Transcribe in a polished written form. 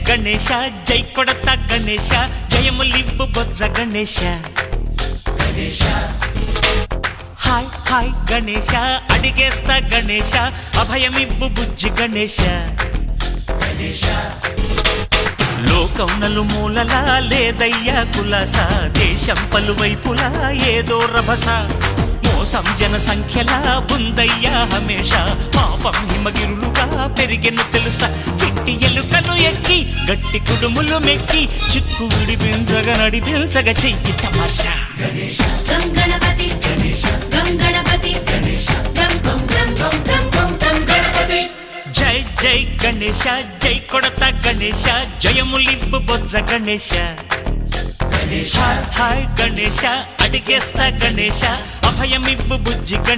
గణేశ జై కొడత గణేశ జయములివ్వు బొజ్జ Ganesha hi hi Ganesha అడిగేస్తా Ganesha అభయమివ్వు బుజ్జి గణేశ లోకం నలుమూలలా లేదయ్యా కులాస దేశం పలువైపులా ఏదో రభస మోసం జన సంఖ్యలా ఉందయ్యా హమేష పాపం హిమగిరులుగా పెరిగెను తెలుసా చిట్టి ఎలుకను ఎక్కి గట్టి కుడుములు మెక్కి చిక్కు విడిపించగా నడిపించగా చెయ్యి తమాషా గం గణపతి గం గణపతి గం గం గం గం గం గం గం గణపతి జై జై గణేశ జై కొడత గణేశ జయములివ్వు బొజ్జ గణేశ హాయ్ గణేశ అడిగేస్తా గణేశ అభయమివ్వు బుజ్జి గణేశ